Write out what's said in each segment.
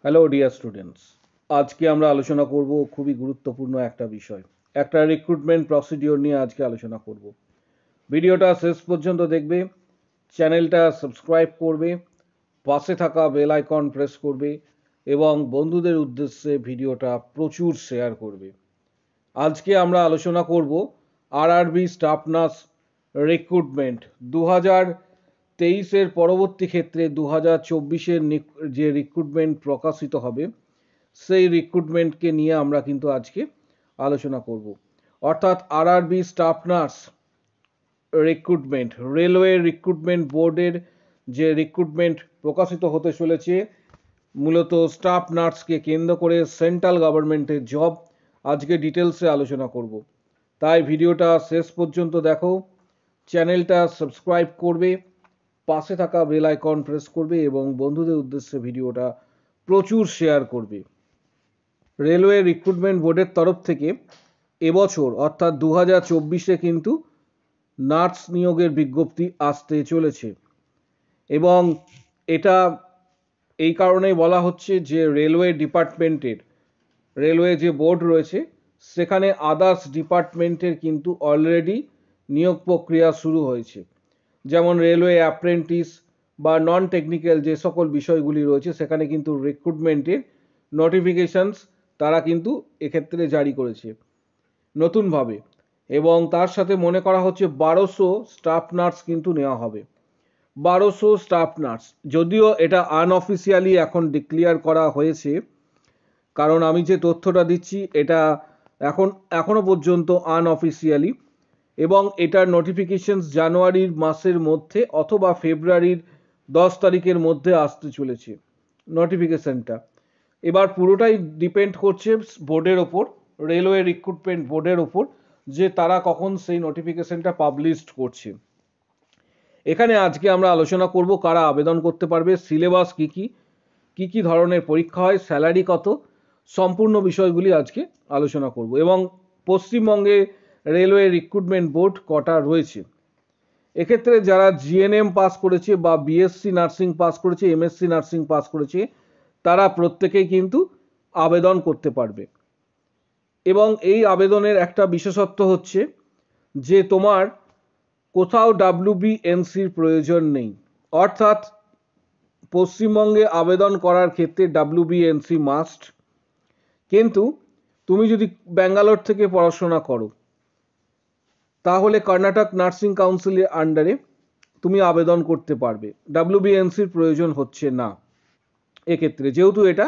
Hello dear students, আজকে আমরা আলোচনা করব খুবই গুরুত্বপূর্ণ একটা বিষয়, একটা রিক্রুটমেন্ট প্রসিডিওর নিয়ে আজকে আলোচনা করব। ভিডিওটা শেষ পর্যন্ত দেখবে, চ্যানেলটা সাবস্ক্রাইব করবে, পাশে থাকা বেল আইকন প্রেস করবে এবং বন্ধুদের উদ্দেশ্যে ভিডিওটা প্রচুর শেয়ার করবে। আজকে আমরা আলোচনা করব আরআরবি স্টাফ নার্স রিক্রুটমেন্ট 2023-এর পরবর্তী ক্ষেত্রে 2024-এর যে রিক্রুটমেন্ট প্রকাশিত হবে সেই রিক্রুটমেন্টকে নিয়ে আমরা কিন্তু আজকে আলোচনা করব। অর্থাৎ RRB staff nurse recruitment, railway recruitment বোর্ডের যে রিক্রুটমেন্ট প্রকাশিত হতে চলেছে, মূলত স্টাফ নার্সকে কেন্দ্র করে সেন্ট্রাল গভর্নমেন্টের জব, আজকে ডিটেলসে আলোচনা করব। তাই ভিডিওটা শেষ পর্যন্ত দেখো, চ্যানেলটা সাবস্ক্রাইব করবে, পাশে থাকা বেল আইকন প্রেস করবে এবং বন্ধুদের উদ্দেশ্যে ভিডিওটা প্রচুর শেয়ার করবে। রেলওয়ে রিক্রুটমেন্ট বোর্ডের তরফ থেকে এবছর অর্থাৎ 2024-এ কিন্তু নার্স নিয়োগের বিজ্ঞপ্তি আসতে চলেছে এবং এটা এই কারণেই বলা হচ্ছে যে রেলওয়ে ডিপার্টমেন্টের, রেলওয়ে যে বোর্ড রয়েছে সেখানে আদার্স ডিপার্টমেন্টের কিন্তু অলরেডি নিয়োগ প্রক্রিয়া শুরু হয়েছে। যেমন রেলওয়ে অ্যাপ্রেন্টিস বা নন টেকনিক্যাল যে সকল বিষয়গুলি রয়েছে সেখানে কিন্তু রিক্রুটমেন্টের নোটিফিকেশনস তারা কিন্তু এক্ষেত্রে জারি করেছে নতুনভাবে, এবং তার সাথে মনে করা হচ্ছে 1200 স্টাফ নার্স কিন্তু নেওয়া হবে। 1200 স্টাফ নার্স, যদিও এটা আনঅফিসিয়ালি এখন ডিক্লেয়ার করা হয়েছে, কারণ আমি যে তথ্যটা দিচ্ছি এটা এখনো পর্যন্ত আনঅফিসিয়ালি, এবং এটার নোটিফিকেশনস জানুয়ারির মাসের মধ্যে অথবা ফেব্রুয়ারির 10 তারিখের মধ্যে আসতে চলেছে নোটিফিকেশনটা। এবার পুরোটাই ডিপেন্ড করছে বোর্ডের ওপর, রেলওয়ে রিক্রুটমেন্ট বোর্ডের ওপর, যে তারা কখন সেই নোটিফিকেশনটা পাবলিশড করছে। এখানে আজকে আমরা আলোচনা করব কারা আবেদন করতে পারবে, সিলেবাস কী কী ধরনের পরীক্ষা হয়, স্যালারি কত, সম্পূর্ণ বিষয়গুলি আজকে আলোচনা করব। এবং পশ্চিমবঙ্গে রেলওয়ে রিক্রুটমেন্ট বোর্ড কটা রয়েছে, এক্ষেত্রে যারা জিএনএম পাস করেছে বা বিএসসি নার্সিং পাস করেছে, এমএসসি নার্সিং পাস করেছে, তারা প্রত্যেকেই কিন্তু আবেদন করতে পারবে। এবং এই আবেদনের একটা বিশেষত্ব হচ্ছে যে তোমার কোথাও WBNCর প্রয়োজন নেই, অর্থাৎ পশ্চিমবঙ্গে আবেদন করার ক্ষেত্রে WBNC মাস্ট, কিন্তু তুমি যদি ব্যাঙ্গালোর থেকে পড়াশোনা করো তাহলে কর্ণাটক নার্সিং কাউন্সিলের আন্ডারে তুমি আবেদন করতে পারবে, WBNCর প্রয়োজন হচ্ছে না এক্ষেত্রে, যেহেতু এটা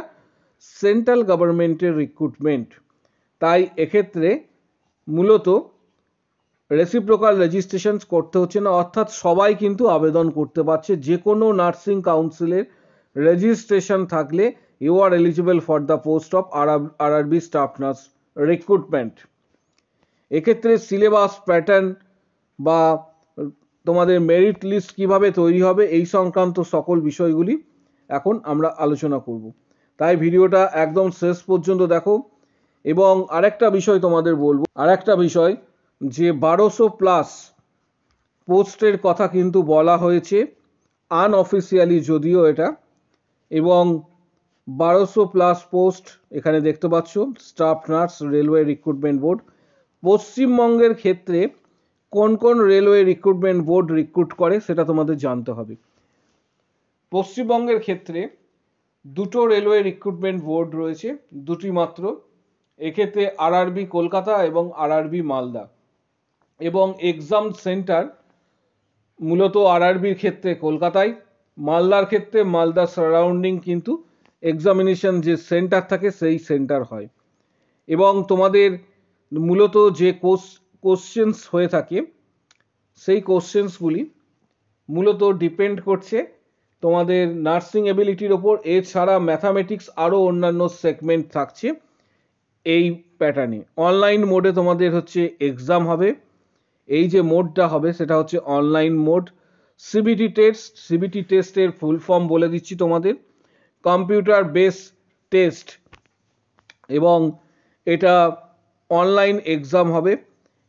সেন্ট্রাল গভর্নমেন্টের রিক্রুটমেন্ট। তাই এক্ষেত্রে মূলত রেসিপ্রোকাল রেজিস্ট্রেশন করতে হচ্ছে না, অর্থাৎ সবাই কিন্তু আবেদন করতে পারছে। যে কোনো নার্সিং কাউন্সিলের রেজিস্ট্রেশন থাকলে you are eligible for the post of RRB staff nurse recruitment. এক্ষেত্রে সিলেবাস, প্যাটার্ন বা তোমাদের মেরিট লিস্ট কিভাবে তৈরি হবে এই সংক্রান্ত সকল বিষয়গুলি এখন আমরা আলোচনা করব। তাই ভিডিওটা একদম শেষ পর্যন্ত দেখো। এবং আরেকটা বিষয় তোমাদের বলবো, আরেকটা বিষয় যে 1200+ পোস্টের কথা কিন্তু বলা হয়েছে আনঅফিসিয়ালি যদিও এটা, এবং 1200+ পোস্ট এখানে দেখতে পাচ্ছ, staff nurse railway recruitment board. পশ্চিমবঙ্গের ক্ষেত্রে কোন কোন রেলওয়ে রিক্রুটমেন্ট বোর্ড রিক্রুট করে সেটা তোমাদের জানতে হবে। পশ্চিমবঙ্গের ক্ষেত্রে দুটো রেলওয়ে রিক্রুটমেন্ট বোর্ড রয়েছে, দুটি মাত্র। এক্ষেত্রে আরআরবি কলকাতা এবং আরআরবি মালদা, এবং এক্সাম সেন্টার মূলত আরআরবির ক্ষেত্রে কলকাতায়, মালদার ক্ষেত্রে মালদা সারাউন্ডিং কিন্তু এক্সামিনেশন যে সেন্টার থাকে সেই সেন্টার হয়। এবং তোমাদের মূলত যে কোশ্চেন্স হয়ে থাকে সেই কোশ্চেন্সগুলি মূলত ডিপেন্ড করছে তোমাদের নার্সিং এবিলিটির ওপর। এছাড়া ম্যাথামেটিক্স আরও অন্যান্য সেগমেন্ট থাকছে এই প্যাটার্নে। অনলাইন মোডে তোমাদের হচ্ছে এক্সাম হবে, এই যে মোডটা হবে সেটা হচ্ছে অনলাইন মোড। সিবিটি টেস্টের ফুল ফর্ম বলে দিচ্ছি তোমাদের, কম্পিউটার বেস টেস্ট, এবং এটা অনলাইন এক্সাম হবে।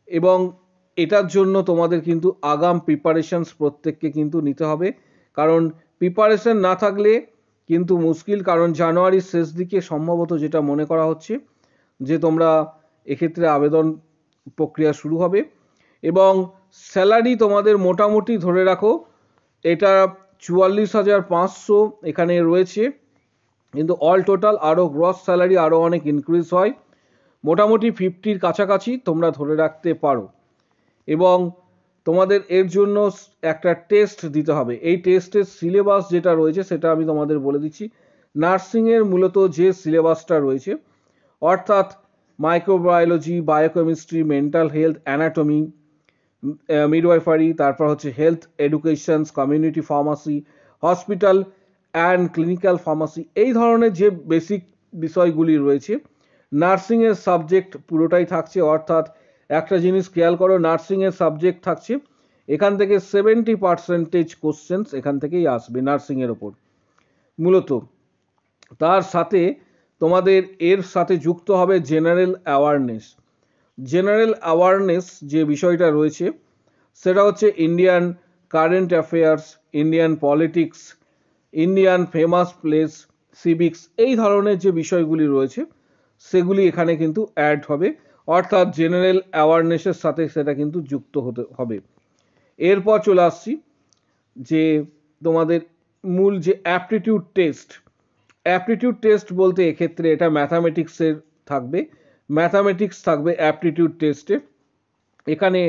এবং এটার জন্য তোমাদের কিন্তু আগাম প্রিপারেশনস প্রত্যেককে কিন্তু নিতে হবে, কারণ প্রিপারেশন না থাকলে কিন্তু মুশকিল, কারণ জানুয়ারির শেষ দিকে সম্ভবত যেটা মনে করা হচ্ছে যে তোমরা এক্ষেত্রে আবেদন প্রক্রিয়া শুরু হবে। এবং স্যালারি তোমাদের মোটামুটি ধরে রাখো এটা 44,500 এখানে রয়েছে, কিন্তু অল টোটাল আরও গ্রস স্যালারি আরও অনেক ইনক্রিজ হয়, মোটামুটি 50-র কাছাকাছি তোমরা ধরে রাখতে পারো। এবং তোমাদের এর জন্য একটা টেস্ট দিতে হবে। এই টেস্টের সিলেবাস যেটা রয়েছে সেটা আমি তোমাদের বলে দিচ্ছি। নার্সিংয়ের মূলত যে সিলেবাসটা রয়েছে, অর্থাৎ microbiology, biochemistry, mental health, anatomy, midwifery, তারপর হচ্ছে health educations, community pharmacy, hospital and clinical pharmacy, এই ধরনের যে বেসিক বিষয়গুলি রয়েছে নার্সিংয়ের সাবজেক্ট পুরোটাই থাকছে। অর্থাৎ একটা জিনিস খেয়াল করো, নার্সিংয়ের সাবজেক্ট থাকছে, এখান থেকে 70% কোশ্চেন্স এখান থেকেই আসবে নার্সিংয়ের ওপর মূলত। তার সাথে তোমাদের এর সাথে যুক্ত হবে জেনারেল অ্যাওয়ারনেস। জেনারেল অ্যাওয়ারনেস যে বিষয়টা রয়েছে সেটা হচ্ছে Indian current affairs, Indian politics, Indian famous place, civics, এই ধরনের যে বিষয়গুলি রয়েছে সেগুলি এখানে কিন্তু অ্যাড হবে। অর্থাৎ জেনারেল অ্যাওয়ারনেসের সাথে সেটা কিন্তু যুক্ত হতে হবে। এরপর চলে আসছি যে তোমাদের মূল যে অ্যাপটিটিউড টেস্ট। অ্যাপটিটিউড টেস্ট বলতে এক্ষেত্রে এটা ম্যাথামেটিক্সের থাকবে, ম্যাথামেটিক্স থাকবে অ্যাপটিটিউড টেস্টে। এখানে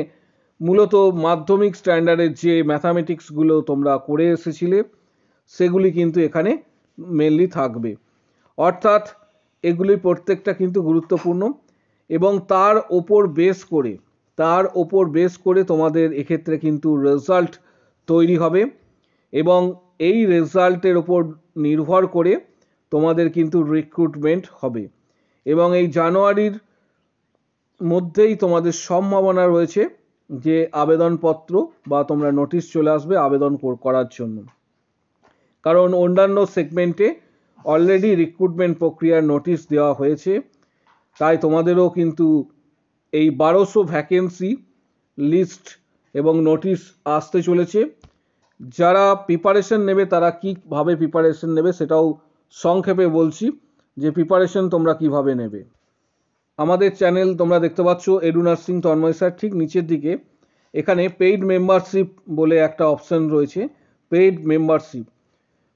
মূলত মাধ্যমিক স্ট্যান্ডার্ডের যে ম্যাথামেটিক্সগুলো তোমরা করে এসেছিলে সেগুলি কিন্তু এখানে মেনলি থাকবে। অর্থাৎ এগুলি প্রত্যেকটা কিন্তু গুরুত্বপূর্ণ এবং তার ওপর বেস করে তোমাদের এক্ষেত্রে কিন্তু রেজাল্ট তৈরি হবে এবং এই রেজাল্টের ওপর নির্ভর করে তোমাদের কিন্তু রিক্রুটমেন্ট হবে। এবং এই জানুয়ারির মধ্যেই তোমাদের সম্ভাবনা রয়েছে যে আবেদনপত্র বা তোমরা নোটিশ চলে আসবে আবেদন করার জন্য, কারণ অন্যান্য সেগমেন্টে অলরেডি রিক্রুটমেন্ট প্রক্রিয়ার নোটিশ দেওয়া হয়েছে। তাই তোমাদেরও কিন্তু এই 1200 ভ্যাকেন্সি লিস্ট এবং নোটিশ আসতে চলেছে। যারা প্রিপারেশন নেবে তারা কীভাবে প্রিপারেশন নেবে সেটাও সংক্ষেপে বলছি যে প্রিপারেশন তোমরা কিভাবে নেবে। আমাদের চ্যানেল তোমরা দেখতে পাচ্ছ এডু নার্সিং তন্ময় স্যার, ঠিক নিচের দিকে এখানে পেইড মেম্বারশিপ বলে একটা অপশন রয়েছে।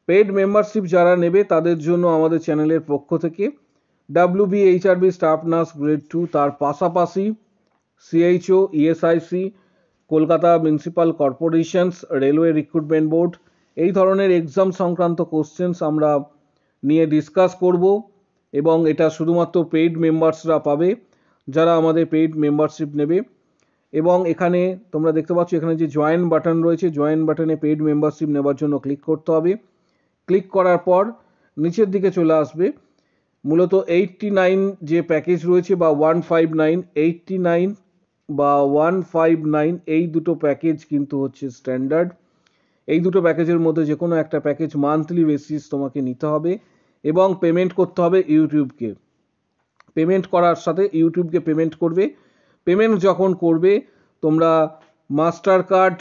পেইড মেম্বারশিপ যারা নেবে তাদের জন্য আমাদের চ্যানেলের পক্ষ থেকে WBHRB স্টাফ নার্স গ্রেড 2, তার পাশাপাশি CHO, ESIC, Kolkata municipal corporations, railway recruitment board, এই ধরনের এক্সাম সংক্রান্ত কোশ্চেন্স আমরা নিয়ে ডিসকাস করব এবং এটা শুধুমাত্র পেইড মেম্বার্সরা পাবে যারা আমাদের পেইড মেম্বারশিপ নেবে। এবং এখানে তোমরা দেখতে পাচ্ছ এখানে যে জয়েন বাটন রয়েছে, জয়েন বাটনে পেইড মেম্বারশিপ নেবার জন্য ক্লিক করতে হবে। ক্লিক করার পর নিচের দিকে চলে আসবে মূলত 89 যে প্যাকেজ রয়েছে বা 159, 89 বা 159, এই দুটো প্যাকেজ কিন্তু হচ্ছে স্ট্যান্ডার্ড। এই দুটো প্যাকেজের মধ্যে যে কোনো একটা প্যাকেজ মান্থলি বেসিস তোমাকে নিতে হবে এবং পেমেন্ট করতে হবে ইউটিউবকে। পেমেন্ট করার সাথে ইউটিউবকে পেমেন্ট করবে। পেমেন্ট যখন করবে তোমরা মাস্টার কার্ড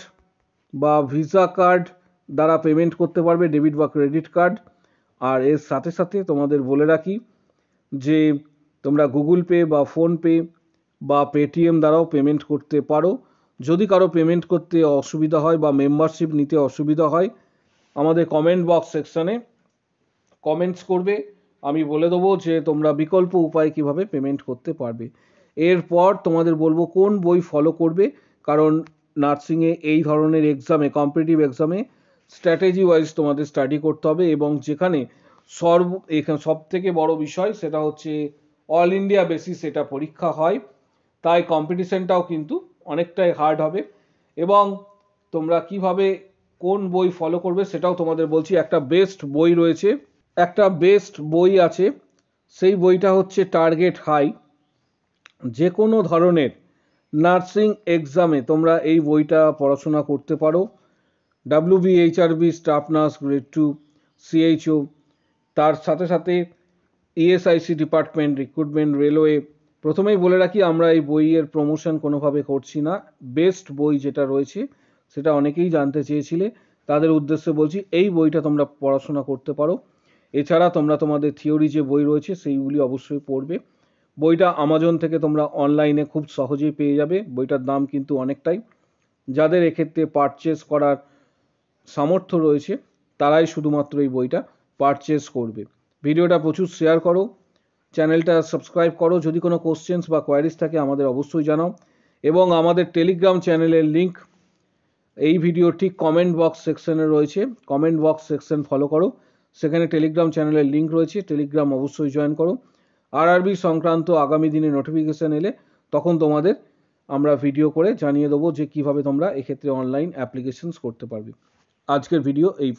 বা ভিসা কার্ড দ্বারা পেমেন্ট করতে পারবে, ডেবিট বা ক্রেডিট কার্ড। আর এর সাথে সাথে তোমাদের বলে রাখি যে তোমরা গুগল পে বা ফোনপে বা পেটিএম দ্বারাও পেমেন্ট করতে পারো। যদি কারো পেমেন্ট করতে অসুবিধা হয় বা মেম্বারশিপ নিতে অসুবিধা হয় আমাদের কমেন্ট বক্স সেকশানে কমেন্টস করবে, আমি বলে দেবো যে তোমরা বিকল্প উপায় কিভাবে পেমেন্ট করতে পারবে। এরপর তোমাদের বলবো কোন বই ফলো করবে, কারণ নার্সিংয়ে এই ধরনের এক্সামে, কম্পিটিটিভ এক্সামে স্ট্র্যাটেজি ওয়াইজ তোমাদের স্টাডি করতে হবে এবং যেখানে এখানে সব থেকে বড় বিষয় সেটা হচ্ছে অল ইন্ডিয়া বেসিস এটা পরীক্ষা হয়, তাই কম্পিটিশনটাও কিন্তু অনেকটাই হার্ড হবে। এবং তোমরা কিভাবে কোন বই ফলো করবে সেটাও তোমাদের বলছি। একটা বেস্ট বই আছে, সেই বইটা হচ্ছে টার্গেট হাই। যে কোনো ধরনের নার্সিং এক্সামে তোমরা এই বইটা পড়াশোনা করতে পারো। WBHRB staff nurse grade 2, CHO, তার সাথে সাথে ESIC ডিপার্টমেন্ট, রিক্রুটমেন্ট, রেলওয়ে। প্রথমেই বলে রাখি আমরা এই বইয়ের প্রমোশন কোনোভাবে করছি না। বেস্ট বই যেটা রয়েছে সেটা অনেকেই জানতে চেয়েছিলে, তাদের উদ্দেশ্যে বলছি এই বইটা তোমরা পড়াশোনা করতে পারো। এছাড়া তোমরা তোমাদের থিওরি যে বই রয়েছে সেইগুলি অবশ্যই পড়বে। বইটা আমাজন থেকে তোমরা অনলাইনে খুব সহজেই পেয়ে যাবে। বইটার দাম কিন্তু অনেকটাই। যাদের এক্ষেত্রে পারচেস করার সামর্থ্য রয়েছে তারাই শুধুমাত্র এই বইটা পারচেস করবে। ভিডিওটা প্রচুর শেয়ার করো, চ্যানেলটা সাবস্ক্রাইব করো। যদি কোনো কোশ্চেন্স বা কোয়ারিজ থাকে আমাদের অবশ্যই জানাও, এবং আমাদের টেলিগ্রাম চ্যানেলের লিঙ্ক এই ভিডিও ঠিক কমেন্ট বক্স সেকশনে রয়েছে। কমেন্ট বক্স সেকশন ফলো করো, সেখানে টেলিগ্রাম চ্যানেলের লিঙ্ক রয়েছে, টেলিগ্রাম অবশ্যই জয়েন করো। আরআরবি সংক্রান্ত আগামী দিনে নোটিফিকেশন এলে তখন তোমাদের আমরা ভিডিও করে জানিয়ে দেবো যে কিভাবে তোমরা এক্ষেত্রে অনলাইন অ্যাপ্লিকেশনস করতে পারবে। আজকের ভিডিও এই